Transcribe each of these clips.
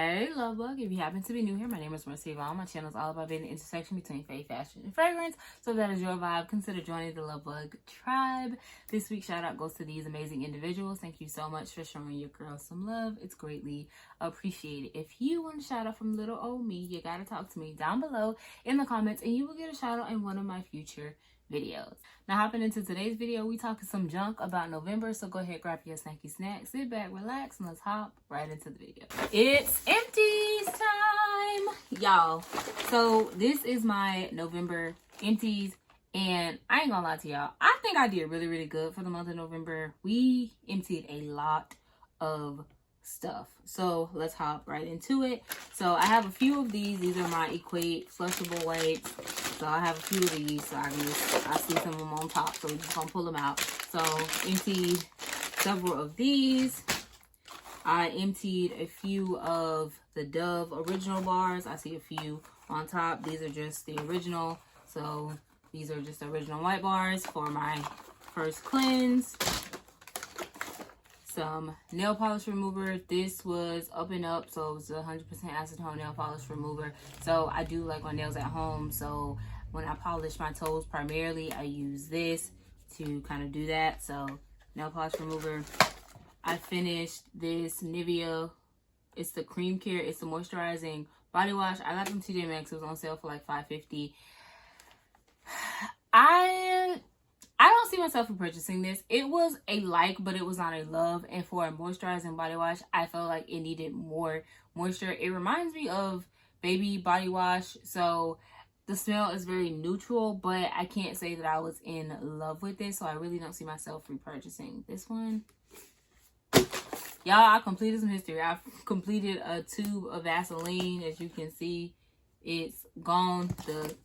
Hey Lovebug, if you happen to be new here, my name is Marcia Vaughn. My channel is all about being the intersection between faith, fashion, and fragrance. So if that is your vibe, consider joining the Lovebug tribe. This week's shout out goes to these amazing individuals. Thank you so much for showing your girls some love. It's greatly appreciated. If you want a shout out from little old me, you gotta talk to me down below in the comments and you will get a shout out in one of my future videos. Now hopping into today's video, we talking some junk about November, so go ahead, grab your snacky snack, sit back, relax, and let's hop right into the video. It's empties time, y'all. So this is my November empties, and I ain't gonna lie to y'all, I think I did really good for the month of November. We emptied a lot of stuff, so let's hop right into it. So I have a few of these are my Equate flushable wipes. So I have a few of these, so I see some of them on top, so we're just gonna pull them out. So emptied several of these. I emptied a few of the Dove original bars. I see a few on top. These are just the original, so these are just the original white bars for my first cleanse. Some nail polish remover. This was Up and Up, so it was 100% acetone nail polish remover. So I do like my nails at home, so when I polish my toes primarily, I use this to kind of do that. So nail polish remover. I finished this Nivea, it's the cream care, it's the moisturizing body wash. I got from TJ Maxx. It was on sale for like $5.50. I don't see myself repurchasing this. It was a like, but it was not a love. And for a moisturizing body wash, I felt like it needed more moisture. It reminds me of baby body wash. So the smell is very neutral, but I can't say that I was in love with it. So I really don't see myself repurchasing this one. Y'all, I completed some history. I've completed a tube of Vaseline. As you can see, it's gone.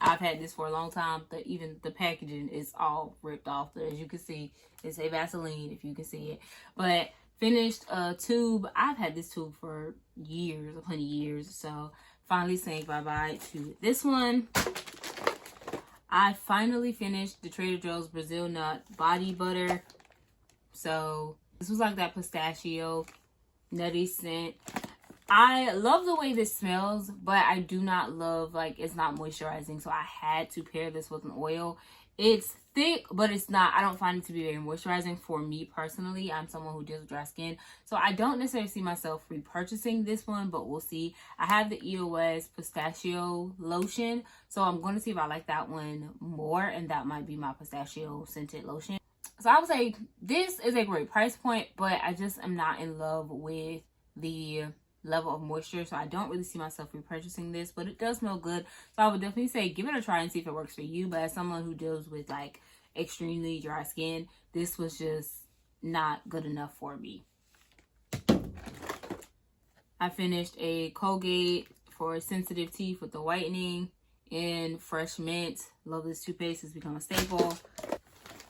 I've had this for a long time. Even the packaging is all ripped off. As you can see, it's a Vaseline, if you can see it. But finished a tube. I've had this tube for years, upon years. So finally saying bye-bye to this one. I finally finished the Trader Joe's Brazil Nut Body Butter. So this was like that pistachio nutty scent. I love the way this smells, but I do not love, like, it's not moisturizing. So I had to pair this with an oil. It's thick, but it's not, I don't find it to be very moisturizing for me personally. I'm someone who deals with dry skin. So I don't necessarily see myself repurchasing this one, but we'll see. I have the EOS pistachio lotion. So I'm going to see if I like that one more. And that might be my pistachio scented lotion. So I would say this is a great price point, but I just am not in love with the level of moisture, so I don't really see myself repurchasing this, but it does smell good. So I would definitely say give it a try and see if it works for you. But as someone who deals with like extremely dry skin, this was just not good enough for me. I finished a Colgate for sensitive teeth with the whitening in Fresh Mint. Love this toothpaste, it's become a staple.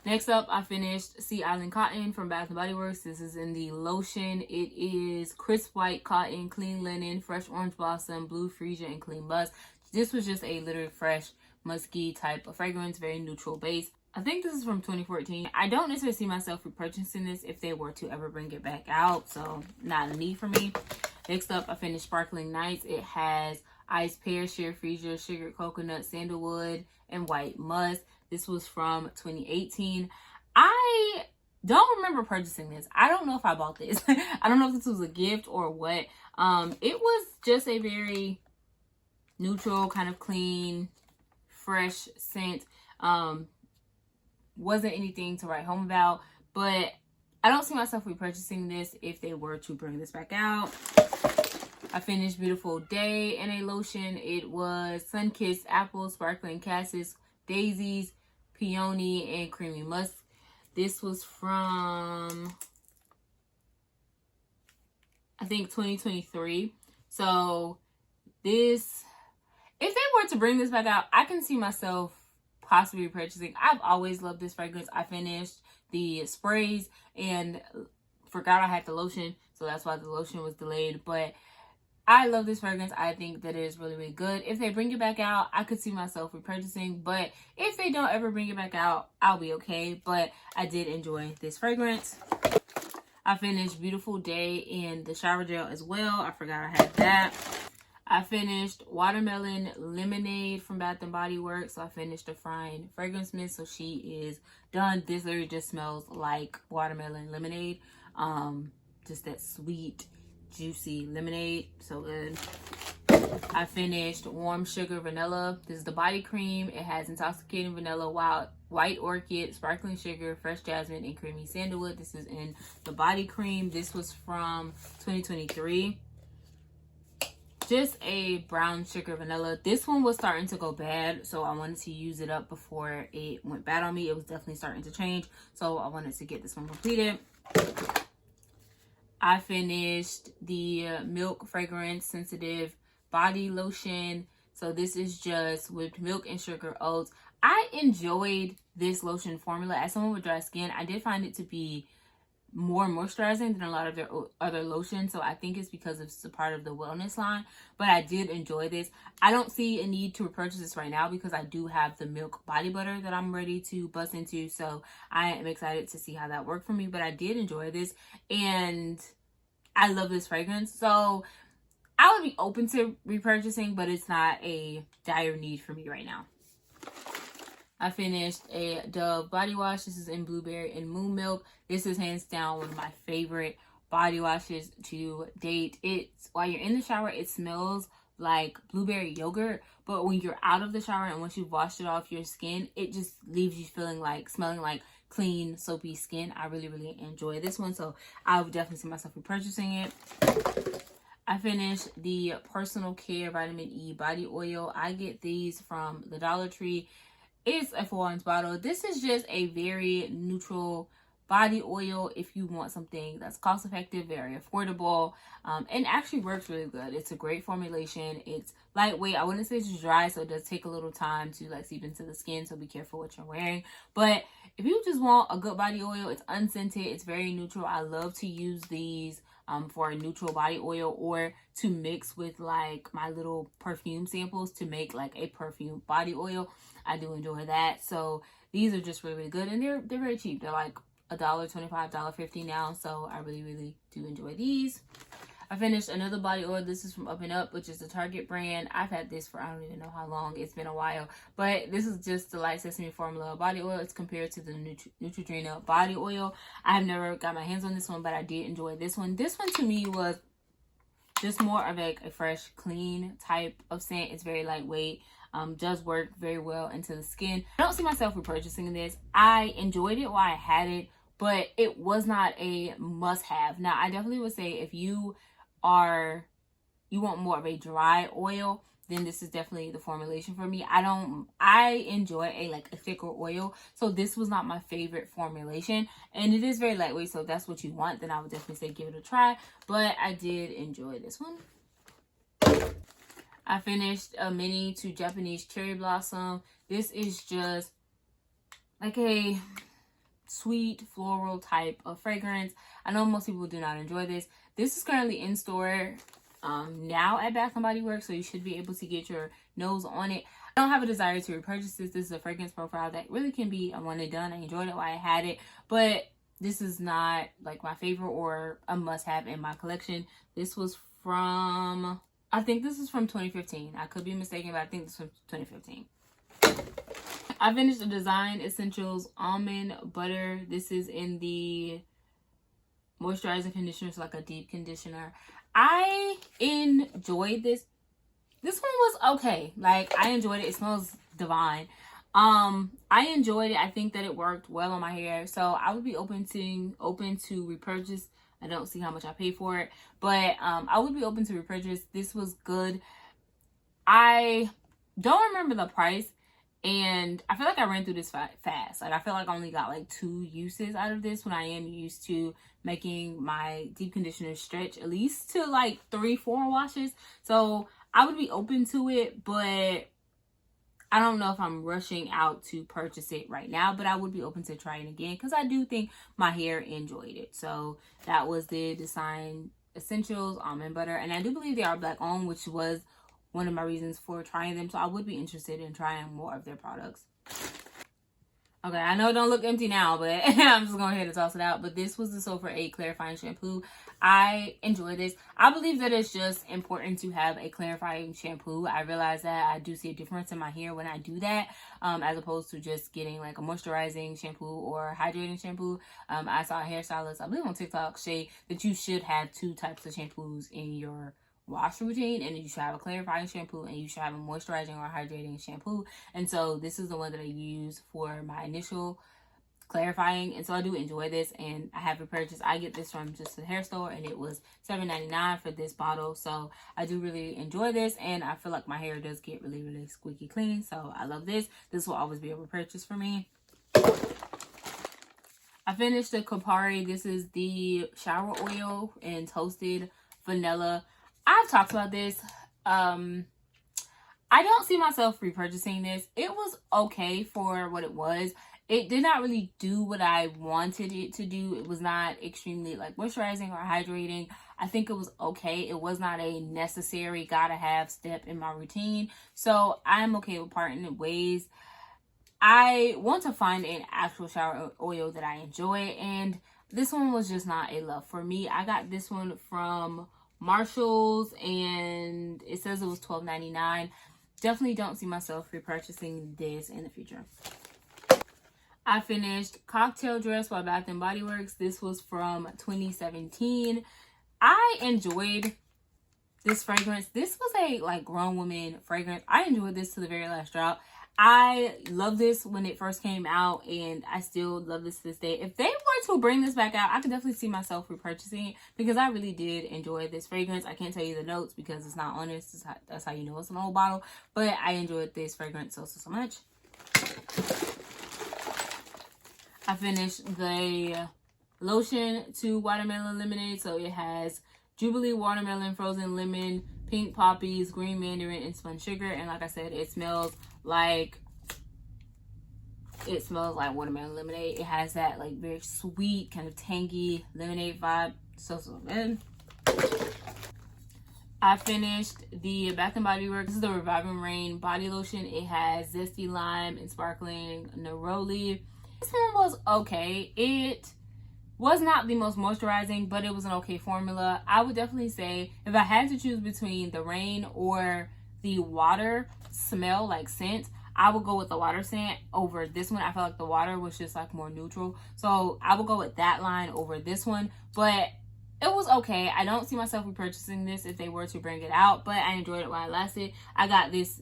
Next up, I finished Sea Island Cotton from Bath & Body Works. This is in the lotion. It is crisp white cotton, clean linen, fresh orange blossom, blue freesia, and clean musk. This was just a literally fresh, musky type of fragrance, very neutral base. I think this is from 2014. I don't necessarily see myself repurchasing this if they were to ever bring it back out, so not a need for me. Next up, I finished Sparkling Nights. It has iced pear, sheer freesia, sugared coconut, sandalwood, and white musk. This was from 2018. I don't remember purchasing this. I don't know if I bought this. I don't know if this was a gift or what. It was just a very neutral, kind of clean, fresh scent. Wasn't anything to write home about, but I don't see myself repurchasing this if they were to bring this back out. I finished Beautiful Day in a lotion. It was Sun-Kissed Apple, Sparkling Cassis, Daisies, Peony, and Creamy Musk. This was from, I think, 2023. So this, if they were to bring this back out, I can see myself possibly purchasing. I've always loved this fragrance. I finished the sprays and forgot I had the lotion, so that's why the lotion was delayed. But I love this fragrance. I think that it is really good. If they bring it back out, I could see myself repurchasing. But if they don't ever bring it back out, I'll be okay. But I did enjoy this fragrance. I finished Beautiful Day in the shower gel as well. I forgot I had that. I finished Watermelon Lemonade from Bath and Body Works. So I finished the Frying Fragrance Mist. So she is done. This literally just smells like watermelon lemonade. Just that sweet, juicy lemonade. So good. I finished Warm Sugar Vanilla. This is the body cream. It has intoxicating vanilla, white orchid, sparkling sugar, fresh jasmine, and creamy sandalwood. This is in the body cream. This was from 2023. Just a brown sugar vanilla. This one was starting to go bad, so I wanted to use it up before it went bad on me. It was definitely starting to change, so I wanted to get this one completed. I finished the Milk Fragrance Sensitive Body Lotion. So this is just with milk and sugar oats. I enjoyed this lotion formula. As someone with dry skin, I did find it to be more moisturizing than a lot of their other lotions, so I think it's because it's a part of the wellness line, but I did enjoy this. I don't see a need to repurchase this right now because I do have the milk body butter that I'm ready to bust into, so I am excited to see how that worked for me. But I did enjoy this, and I love this fragrance, so I would be open to repurchasing, but it's not a dire need for me right now. I finished a Dove body wash. This is in Blueberry and Moon Milk. This is hands down one of my favorite body washes to date. It's, while you're in the shower, it smells like blueberry yogurt, but when you're out of the shower and once you've washed it off your skin, it just leaves you smelling like clean, soapy skin. I really, really enjoy this one, so I would definitely see myself repurchasing it. I finished the Personal Care Vitamin E Body Oil. I get these from the Dollar Tree. It's a 4-ounce bottle. This is just a very neutral body oil if you want something that's cost effective, very affordable, and actually works really good. It's a great formulation. It's lightweight. I wouldn't say it's dry, so it does take a little time to like seep into the skin, so be careful what you're wearing. But if you just want a good body oil, it's unscented, it's very neutral. I love to use these for a neutral body oil, or to mix with like my little perfume samples to make like a perfume body oil. I do enjoy that. So these are just really, really good, and they're very cheap. They're like $1.25, $1.50 now, so I really, really do enjoy these. I finished another body oil. This is from Up and Up, which is the Target brand. I've had this for I don't even know how long. It's been a while, but this is just the Light Sesame Formula body oil. It's compared to the Neutrogena body oil. I have never got my hands on this one, but I did enjoy this one. This one to me was just more of like a fresh, clean type of scent. It's very lightweight. Does work very well into the skin. I don't see myself repurchasing this. I enjoyed it while I had it, but it was not a must-have. Now, I definitely would say if you want more of a dry oil, then this is definitely the formulation for me. I enjoy a thicker oil, so this was not my favorite formulation, and it is very lightweight, so if that's what you want, then I would definitely say give it a try. But I did enjoy this one. I finished a mini to Japanese Cherry Blossom. This is just like a sweet floral type of fragrance. I know most people do not enjoy this. This is currently in store now at Bath & Body Works, so you should be able to get your nose on it. I don't have a desire to repurchase this. This is a fragrance profile that really can be a one and done. I enjoyed it while I had it, but this is not like my favorite or a must-have in my collection. This was from, I think this is from 2015. I could be mistaken, but I think this was from 2015. I finished the Design Essentials Almond Butter. This is in the moisturizing conditioner, so like a deep conditioner. I enjoyed this. This one was okay. Like, I enjoyed it. It smells divine. I enjoyed it. I think that it worked well on my hair, so I would be open to repurchase. I don't see how much I paid for it, but I would be open to repurchase. This was good. I don't remember the price, and I feel like I ran through this fast. Like, I feel like I only got like 2 uses out of this when I am used to making my deep conditioner stretch at least to like 3-4 washes. So I would be open to it, but I don't know if I'm rushing out to purchase it right now, but I would be open to trying again because I do think my hair enjoyed it. So that was the Design Essentials Almond Butter, and I do believe they are black owned, which was one of my reasons for trying them. So I would be interested in trying more of their products. Okay, I know it don't look empty now, but I'm just going ahead and toss it out. But this was the Soul for 8 clarifying shampoo. I enjoy this. I believe that it's just important to have a clarifying shampoo. I realize that I do see a difference in my hair when I do that, as opposed to just getting like a moisturizing shampoo or hydrating shampoo. I saw a hairstylist, I believe on TikTok, say that you should have 2 types of shampoos in your wash routine, and you should have a clarifying shampoo and you should have a moisturizing or hydrating shampoo. And so this is the one that I use for my initial clarifying, and so I do enjoy this, and I have it purchased. I get this from just the hair store, and it was $7.99 for this bottle. So I do really enjoy this, and I feel like my hair does get really squeaky clean, so I love this. This will always be a repurchase for me. I finished the Kopari. This is the shower oil and toasted vanilla. I've talked about this. I don't see myself repurchasing this. It was okay for what it was. It did not really do what I wanted it to do. It was not extremely like moisturizing or hydrating. I think it was okay. It was not a necessary gotta have step in my routine. So I'm okay with parting ways. I want to find an actual shower oil that I enjoy, and this one was just not a love for me. I got this one from Marshalls, and it says it was $12.99. Definitely don't see myself repurchasing this in the future. I finished Cocktail Dress by Bath & Body Works. This was from 2017. I enjoyed this fragrance. This was a like grown woman fragrance. I enjoyed this to the very last drop. I love this when it first came out, and I still love this to this day. If they were to bring this back out, I could definitely see myself repurchasing it because I really did enjoy this fragrance. I can't tell you the notes because it's not on this. That's how you know it's an old bottle. But I enjoyed this fragrance so much. I finished the lotion to watermelon lemonade. So it has Jubilee watermelon, frozen lemon, pink poppies, green mandarin, and spun sugar. And like I said, it smells like watermelon lemonade. It has that like very sweet, kind of tangy lemonade vibe. So good. I finished the Bath & Body Works. This is the Reviving Rain body lotion. It has zesty lime and sparkling neroli. This one was okay. It was not the most moisturizing, but it was an okay formula. I would definitely say if I had to choose between the rain or the water smell, like scent, I would go with the water scent over this one. I felt like the water was just like more neutral. So I would go with that line over this one. But it was okay. I don't see myself repurchasing this if they were to bring it out, but I enjoyed it while it lasted. I got this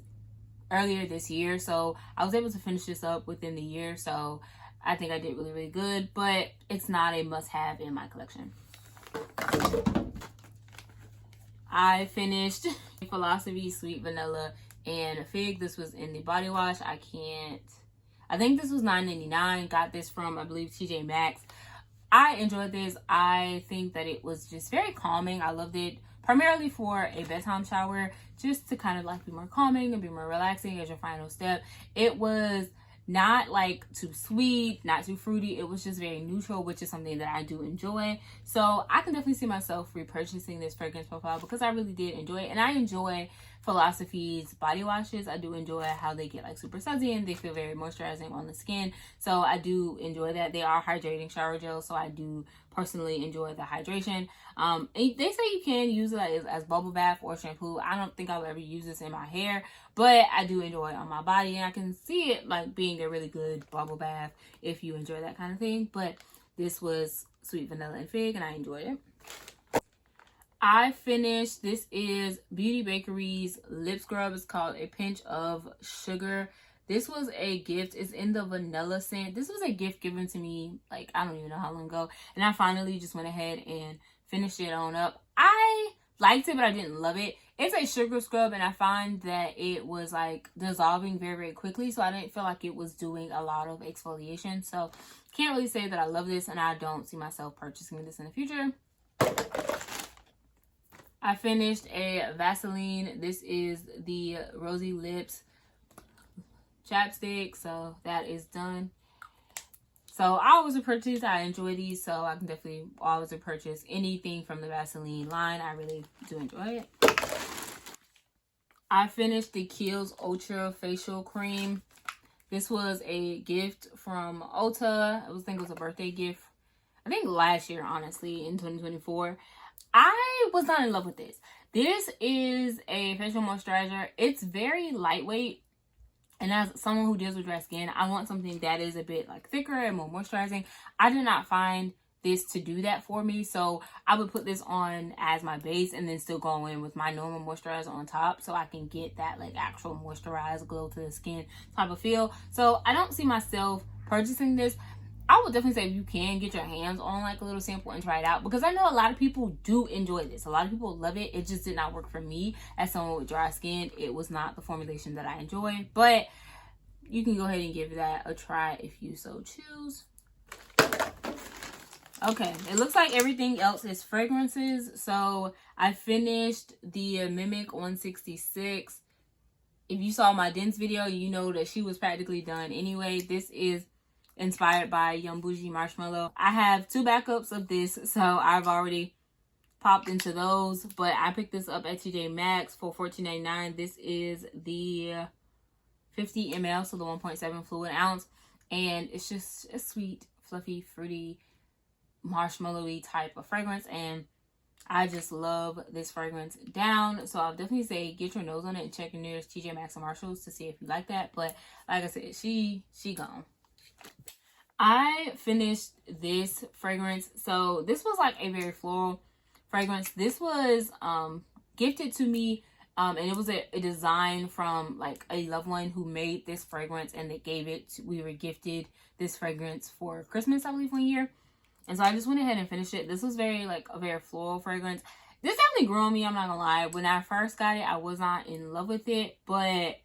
earlier this year, so I was able to finish this up within the year. So I think I did really good, but it's not a must-have in my collection. I finished Philosophy Sweet Vanilla and Fig. This was in the body wash. I think this was $9.99. Got this from, I believe, TJ Maxx. I enjoyed this. I think that it was just very calming. I loved it primarily for a bedtime shower, just to kind of like be more calming and be more relaxing as your final step. It was not like too sweet, not too fruity. It was just very neutral, which is something that I do enjoy. So I can definitely see myself repurchasing this fragrance profile because I really did enjoy it. And I enjoy Philosophy's body washes. I do enjoy how they get like super sudsy and they feel very moisturizing on the skin. So I do enjoy that. They are hydrating shower gels, so I do personally enjoy the hydration. They say you can use it as bubble bath or shampoo. I don't think I'll ever use this in my hair, but I do enjoy it on my body, and I can see it like being a really good bubble bath if you enjoy that kind of thing. But this was Sweet Vanilla and Fig, and I enjoyed it. I finished, this is Beauty Bakery's lip scrub. It's called A Pinch of Sugar. This was a gift. It's in the vanilla scent. This was a gift given to me, like, I don't even know how long ago. And I finally just went ahead and finished it on up. I liked it, but I didn't love it. It's a sugar scrub, and I find that it was, like, dissolving very quickly. So I didn't feel like it was doing a lot of exfoliation. So can't really say that I love this, and I don't see myself purchasing this in the future. I finished a Vaseline. This is the Rosy Lips chapstick, so that is done. So I always purchase. I enjoy these, so I can definitely always purchase anything from the Vaseline line. I really do enjoy it. I finished the Kiehl's Ultra Facial Cream. This was a gift from Ulta. I think it was a birthday gift. I think last year, honestly, in 2024. I was not in love with this. This is a facial moisturizer. It's very lightweight. And as someone who deals with dry skin, I want something that is a bit like thicker and more moisturizing. I did not find this to do that for me, so I would put this on as my base and then still go in with my normal moisturizer on top so I can get that like actual moisturized glow to the skin type of feel. So I don't see myself purchasing this. I would definitely say if you can get your hands on like a little sample and try it out, because I know a lot of people do enjoy this. A lot of people love it. It just did not work for me as someone with dry skin. It was not the formulation that I enjoy, but you can go ahead and give that a try if you so choose. Okay, it looks like everything else is fragrances. So I finished the Mimic 166. If you saw my Dense video, you know that she was practically done anyway. This is inspired by Young Bougie Marshmallow. I have 2 backups of this, so I've already popped into those. But I picked this up at TJ Maxx for $14.99. This is the 50 ml, so the 1.7 fluid ounce. And it's just a sweet, fluffy, fruity, marshmallowy type of fragrance, and I just love this fragrance down. So I'll definitely say get your nose on it and check your nearest TJ Maxx and Marshalls to see if you like that. But like I said, she gone. I finished this fragrance. So this was like a very floral fragrance. This was gifted to me, and it was a design from like a loved one who made this fragrance, and they gave it we were gifted this fragrance for Christmas, I believe, one year. And so I just went ahead and finished it. This was very like a very floral fragrance. This definitely grew on me, I'm not gonna lie. When I first got it, I was not in love with it, but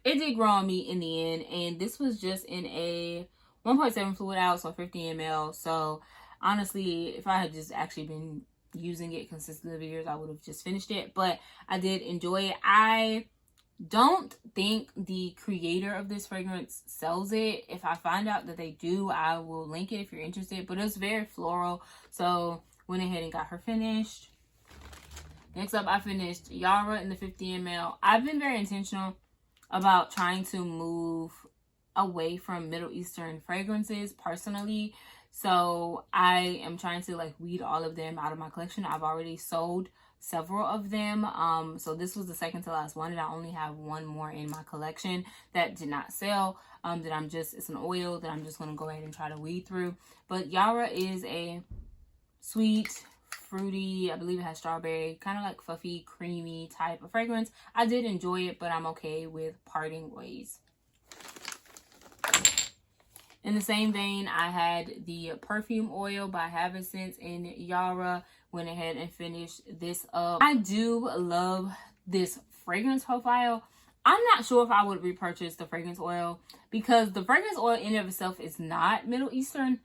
it did grow on me in the end. And this was just in a 1.7 fluid ounce, so 50 ml. So honestly, if I had just actually been using it consistently over years, I would have just finished it. But I did enjoy it. I don't think the creator of this fragrance sells it. If I find out that they do, I will link it if you're interested. But it's very floral, so went ahead and got her finished. Next up, I finished Yara in the 50 ml. I've been very intentional about trying to move away from Middle Eastern fragrances personally. So I am trying to like weed all of them out of my collection. I've already sold several of them. So this was the second to last one, and I only have one more in my collection that did not sell. It's an oil that I'm just going to go ahead and try to weed through. But Yara is a sweet, fruity, I believe it has strawberry, kind of like fluffy, creamy type of fragrance. I did enjoy it, but I'm okay with parting ways. In the same vein, I had the Perfume oil by Havensense in Yara. Went ahead and finished this up. I do love this fragrance profile. I'm not sure if I would repurchase the fragrance oil, because the fragrance oil in and of itself is not Middle Eastern,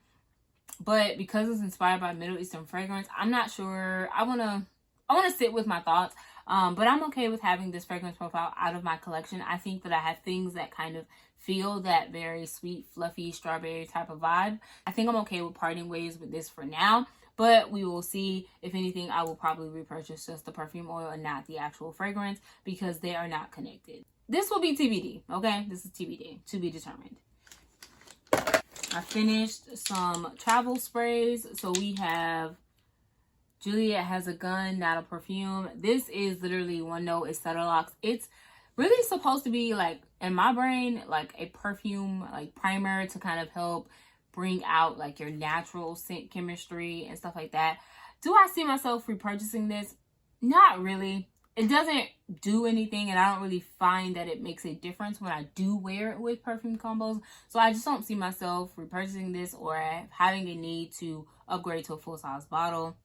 but because it's inspired by Middle Eastern fragrance, I'm not sure. I want to sit with my thoughts. But I'm okay with having this fragrance profile out of my collection. I think that I have things that kind of feel that very sweet, fluffy, strawberry type of vibe. I think I'm okay with parting ways with this for now, but we will see. If anything, I will probably repurchase just the perfume oil and not the actual fragrance, because they are not connected. This will be TBD, okay? This is TBD, to be determined. I finished some travel sprays. So we have Juliet Has a Gun, Not a Perfume. This is literally one note. It's Subtle. It's really supposed to be like, in my brain, like a perfume like primer to kind of help bring out like your natural scent chemistry and stuff like that. Do I see myself repurchasing this? Not really. It doesn't do anything, and I don't really find that it makes a difference when I do wear it with perfume combos. So I just don't see myself repurchasing this or having a need to upgrade to a full-size bottle.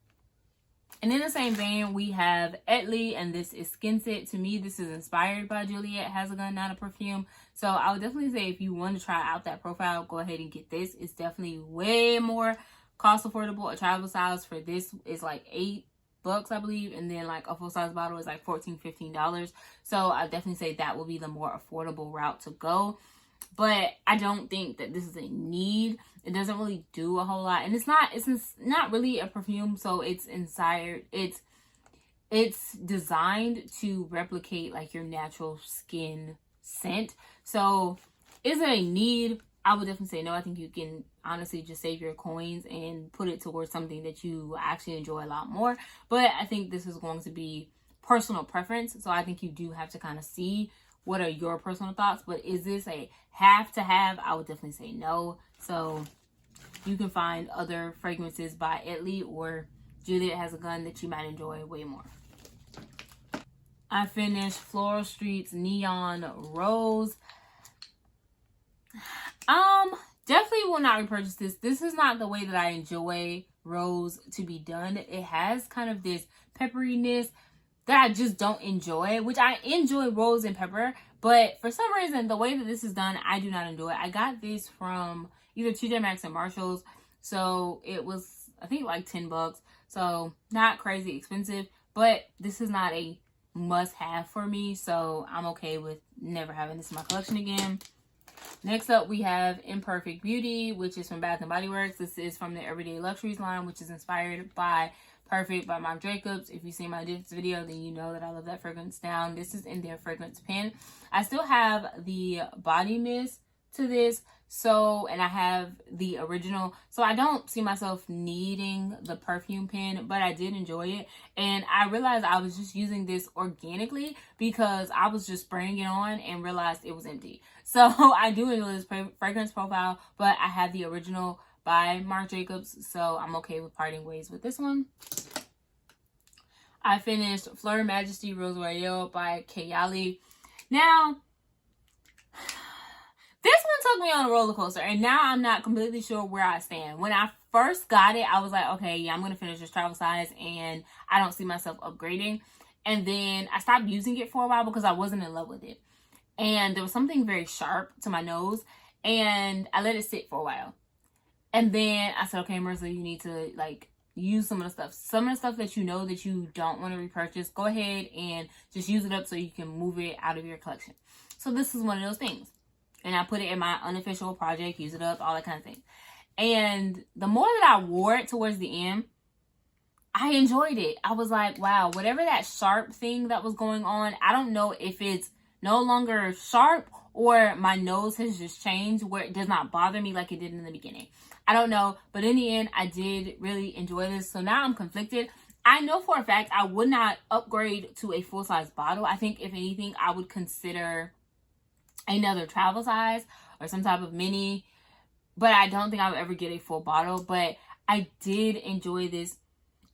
And in the same vein, we have Etley, and this is Skin Sit. To me, this is inspired by Juliet Has a Gun, Not a Perfume. So I would definitely say if you want to try out that profile, go ahead and get this. It's definitely way more cost affordable. A travel size for this is like $8, I believe, and then like a full-size bottle is like $14-15. So I definitely say that will be the more affordable route to go. But I don't think that this is a need. It doesn't really do a whole lot, and it's not really a perfume. So it's designed to replicate like your natural skin scent. So is it a need? I would definitely say no. I think you can honestly just save your coins and put it towards something that you actually enjoy a lot more. But I think this is going to be personal preference. So I think you do have to kind of see what are your personal thoughts. But is this a have to have? I would definitely say no. So you can find other fragrances by Italy or Juliet Has a Gun that you might enjoy way more. I finished Floral Street's Neon Rose. Definitely will not repurchase this. This is not the way that I enjoy rose to be done. It has kind of this pepperiness that I just don't enjoy, which I enjoy rose and pepper, but for some reason, the way that this is done, I do not enjoy it. I got this from either TJ Maxx or Marshalls, so it was, I think, like $10, so not crazy expensive, but this is not a must-have for me, so I'm okay with never having this in my collection again. Next up, we have Imperfect Beauty, which is from Bath & Body Works. This is from the Everyday Luxuries line, which is inspired by Perfect by Marc Jacobs. If you've seen my Dips video, then you know that I love that fragrance down. This is in their fragrance pen. I still have the body mist to this, so, and I have the original, so I don't see myself needing the perfume pen, but I did enjoy it, and I realized I was just using this organically because I was just spraying it on and realized it was empty. So I do enjoy this fragrance profile, but I have the original by Marc Jacobs, so I'm okay with parting ways with this one. I finished Fleur Majesty Rose Royale by Kayali. Now, this one took me on a roller coaster, and now I'm not completely sure where I stand. When I first got it, I was like, okay, yeah, I'm going to finish this travel size, and I don't see myself upgrading. And then I stopped using it for a while because I wasn't in love with it. And there was something very sharp to my nose, and I let it sit for a while. And then I said, okay, Marissa, you need to, like, use some of the stuff. Some of the stuff that you know that you don't want to repurchase, go ahead and just use it up so you can move it out of your collection. So this is one of those things. And I put it in my unofficial project, use it up, all that kind of thing. And the more that I wore it towards the end, I enjoyed it. I was like, wow, whatever that sharp thing that was going on, I don't know if it's no longer sharp or my nose has just changed where it does not bother me like it did in the beginning. I don't know, but in the end, I did really enjoy this. So now I'm conflicted. I know for a fact I would not upgrade to a full-size bottle. I think if anything, I would consider another travel size or some type of mini, but I don't think I would ever get a full bottle. But I did enjoy this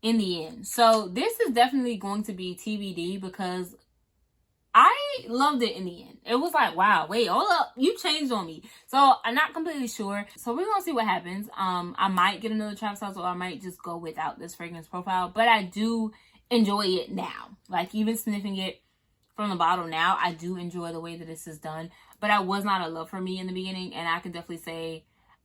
in the end. So this is definitely going to be TBD because I loved it in the end. It was like, wow, wait, hold up, you changed on me. So I'm not completely sure. So we're gonna see what happens. I might get another travel size, or I might just go without this fragrance profile. But I do enjoy it now. Like, even sniffing it from the bottle now, I do enjoy the way that this is done. But I was not a love for me in the beginning, and I can definitely say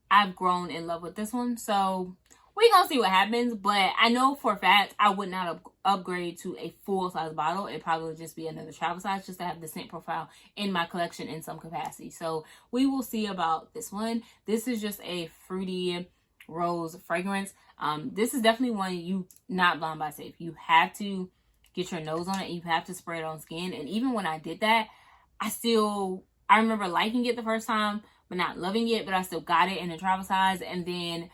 I've grown in love with this one. So we're gonna see what happens, but I know for a fact I would not upgrade to a full-size bottle. It probably would just be another travel size just to have the scent profile in my collection in some capacity. So we will see about this one. This is just a fruity rose fragrance. This is definitely one you not blind buy safe. You have to get your nose on it. You have to spray it on skin. And even when I did that, I remember liking it the first time, but not loving it, but I still got it in a travel size. And then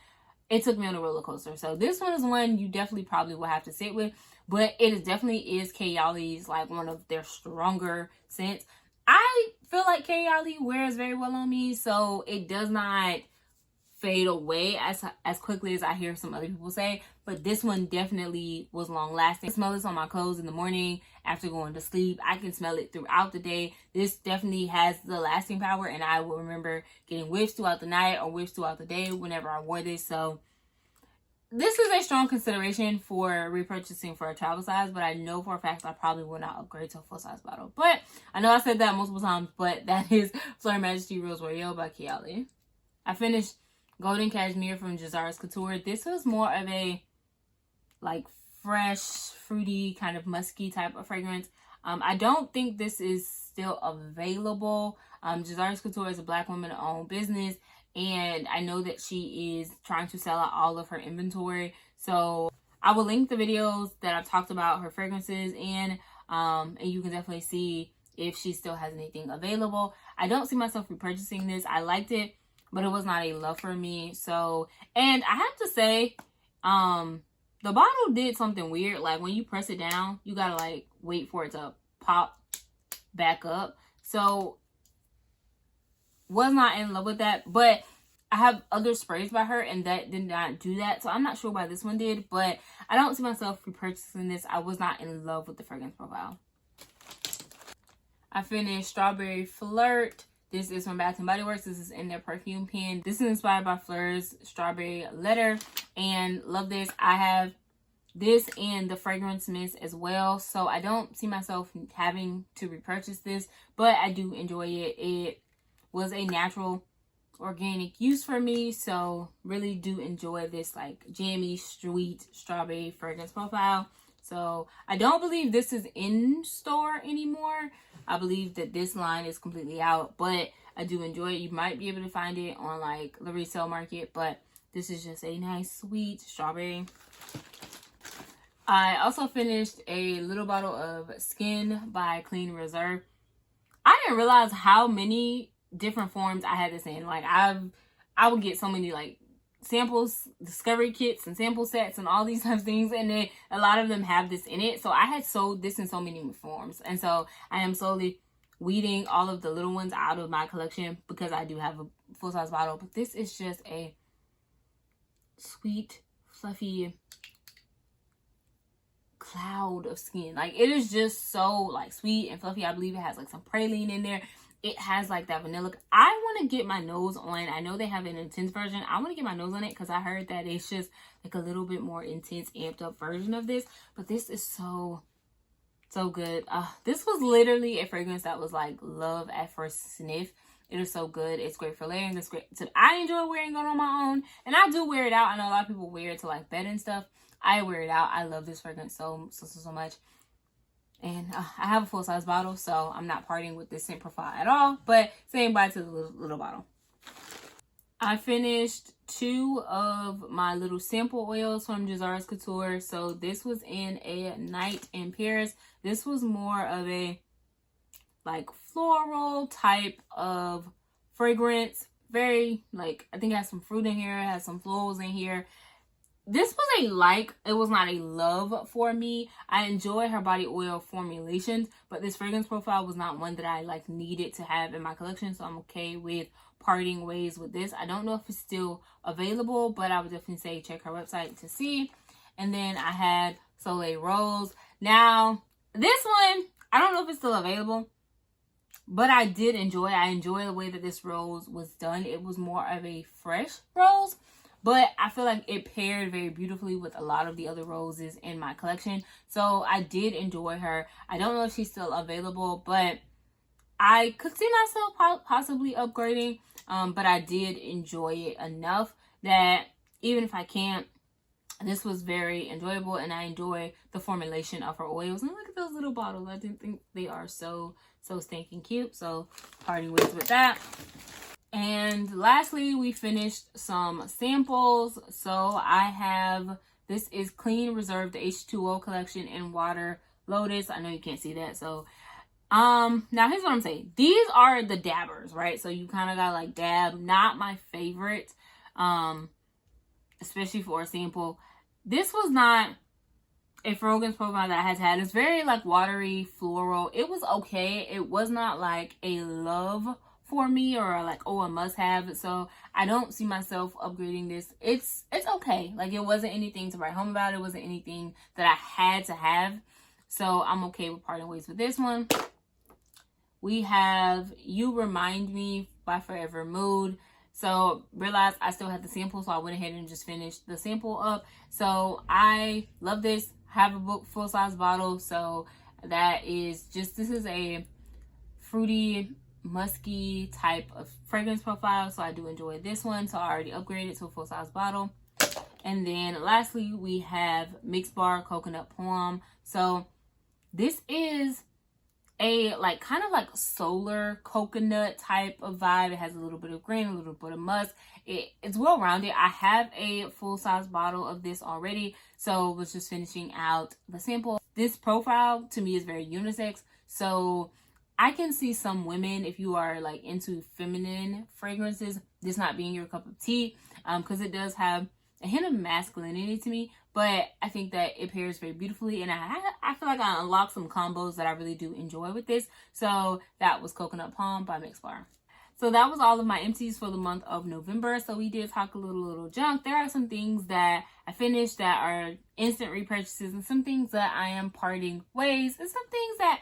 it took me on a roller coaster. So this one is one you definitely probably will have to sit with, but it definitely is Kayali's, like, one of their stronger scents. I feel like Kayali wears very well on me, so it does not fade away as quickly as I hear some other people say, but this one definitely was long lasting. I smell this on my clothes in the morning after going to sleep. I can smell it throughout the day. This definitely has the lasting power, and I will remember getting whiffs throughout the night or whiffs throughout the day whenever I wore this. So this is a strong consideration for repurchasing for a travel size, but I know for a fact I probably will not upgrade to a full-size bottle. But I know I said that multiple times, but that is Fleur Majesty Rose Royale by Kayali. I finished Golden Cashmere from Jazara's Couture. This was more of a, like, fresh, fruity, kind of musky type of fragrance. I don't think this is still available. Jazara's Couture is a Black woman-owned business, and I know that she is trying to sell out all of her inventory. So I will link the videos that I've talked about her fragrances in, and you can definitely see if she still has anything available. I don't see myself repurchasing this. I liked it, but it was not a love for me. So, and I have to say, the bottle did something weird. Like when you press it down, you gotta like wait for it to pop back up. So was not in love with that, but I have other sprays by her and that did not do that. So I'm not sure why this one did, but I don't see myself repurchasing this. I was not in love with the fragrance profile. I finished Strawberry Flirt. This is from Bath & Body Works. This is in their perfume pen. This is inspired by Fleur's Strawberry Letter, and love this. I have this and the fragrance mist as well, so I don't see myself having to repurchase this, but I do enjoy it. It was a natural organic use for me, so really do enjoy this like jammy sweet strawberry fragrance profile. So I don't believe this is in store anymore. I believe that this line is completely out, but I do enjoy it. You might be able to find it on like the resale market, but this is just a nice sweet strawberry. I also finished a little bottle of Skin by Clean Reserve. I didn't realize how many different forms I had this in. Like I would get so many like samples, discovery kits and sample sets and all these types of things, and then a lot of them have this in it. So I had sold this in so many forms, and so I am slowly weeding all of the little ones out of my collection because I do have a full-size bottle. But this is just a sweet, fluffy cloud of skin. Like it is just so like sweet and fluffy. I believe it has like some praline in there. It has like that vanilla. I want to get my nose on. I know they have an intense version. I want to get my nose on it because I heard that it's just like a little bit more intense, amped up version of this. But this is so good. This was literally a fragrance that was like love at first sniff. It is so good. It's great for layering. It's great. I enjoy wearing it on my own, and I do wear it out. I know a lot of people wear it to like bed and stuff. I wear it out. I love this fragrance so much. And I have a full-size bottle, so I'm not partying with this scent profile at all. But saying bye to the little bottle. I finished 2 of my little sample oils from Jazara's Couture. So this was in a Night in Paris. This was more of a like floral type of fragrance. Very like, I think it has some fruit in here. It has some florals in here. This was a like, it was not a love for me. I enjoy her body oil formulations, but this fragrance profile was not one that I like needed to have in my collection. So I'm okay with parting ways with this. I don't know if it's still available, but I would definitely say check her website to see. And then I had Soleil Rose. Now, this one, I don't know if it's still available, but I did enjoy it. I enjoy the way that this rose was done. It was more of a fresh rose, but I feel like it paired very beautifully with a lot of the other roses in my collection. So I did enjoy her. I don't know if she's still available, but I could see myself possibly upgrading. But I did enjoy it enough that even if I can't, this was very enjoyable, and I enjoy the formulation of her oils. And look at those little bottles. I didn't think they are so stinking cute. So party ways with that. And lastly, we finished some samples. So I have, this is Clean Reserve, the H2O collection in Water Lotus. I know you can't see that. So, now here's what I'm saying. These are the dabbers, right? So you kind of got like dab, not my favorite, especially for a sample. This was not a fragrance profile that I had. It's very like watery, floral. It was okay. It was not like a love for me or like, oh, a must have. So I don't see myself upgrading this. It's okay. Like it wasn't anything to write home about. It wasn't anything that I had to have. So I'm okay with parting ways with this one. We have You Remind Me by Forever Mood. So realized I still had the sample, so I went ahead and just finished the sample up. So I love this. Have a full-size bottle. So that is just, this is a fruity, musky type of fragrance profile. So I do enjoy this one. So I already upgraded to a full-size bottle. And then lastly, we have Mix Bar Coconut Plum. So this is a like kind of like solar coconut type of vibe. It has a little bit of green, a little bit of musk. It's well rounded. I have a full-size bottle of this already, so was just finishing out the sample. This profile to me is very unisex, so I can see some women, if you are like into feminine fragrances, this not being your cup of tea, because it does have a hint of masculinity to me, but I think that it pairs very beautifully, and I feel like I unlocked some combos that I really do enjoy with this. So that was Coconut Palm by Mixbar. So that was all of my empties for the month of November. So we did talk a little junk. There are some things that I finished that are instant repurchases, and some things that I am parting ways, and some things that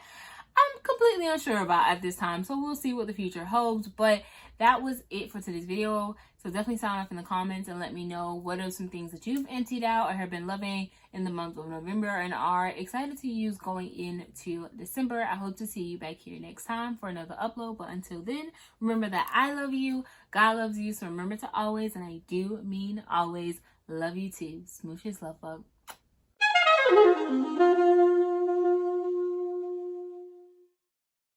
I'm completely unsure about at this time. So we'll see what the future holds. But that was it for today's video. So definitely sound off in the comments and let me know what are some things that you've emptied out or have been loving in the month of November and are excited to use going into December. I hope to see you back here next time for another upload. But until then, remember that I love you, God loves you. So remember to always, and I do mean always, love you too. Smooches, love bug.